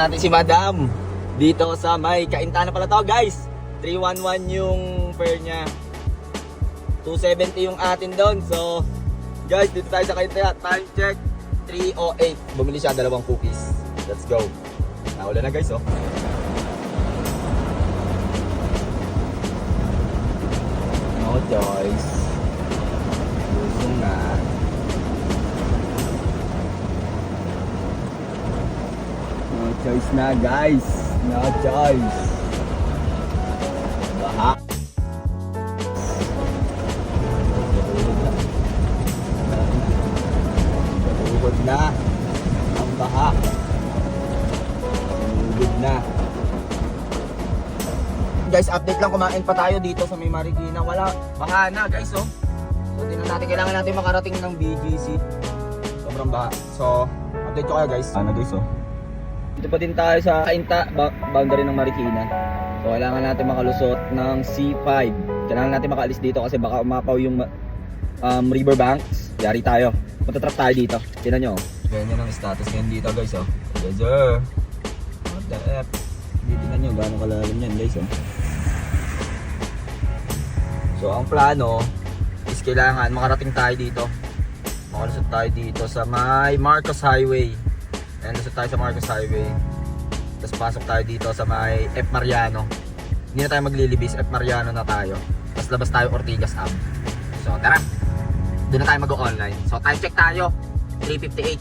natin si Madam dito sa may Kainta na pala to guys. 311 yung fare niya. 270 yung atin doon. So guys, dito tayo sa Kainta. Time check 3:08. Bumili siya 2 cookies. Let's go. Naulan na guys oh. No choice. Lusong na. No choice na guys. No choice. Baha. Tuhod na. Ang baha. Tuhod na. Guys, update lang, kumain pa tayo dito sa may Marikina. Wala, baha na guys oh. So tingnan natin, kailangan natin makarating ng BGC. Sobrang baha. So, update ko kayo guys. Ano guys oh. Dito pa din tayo sa Kainta, boundary ng Marikina. So kailangan natin makalusot ng C5. Kailangan natin makaalis dito kasi baka umapaw yung riverbanks. Yari tayo. Matatrap tayo dito. Tingnan nyo. Ganyan ang status ngayon dito guys oh. Yes sir. What the F? Tingnan nyo gaano kalalim yan guys oh. So ang plano is kailangan makarating tayo dito. Makalusot tayo dito sa may Marcos Highway. Ayan, lusot tayo sa Marcos Highway. Tapos pasok tayo dito sa may F. Mariano. Hindi na tayo maglilibis, F. Mariano na tayo. Tapos labas tayo Ortigas Ave. So tara, doon na tayo mag-online. So time check tayo, 3:58.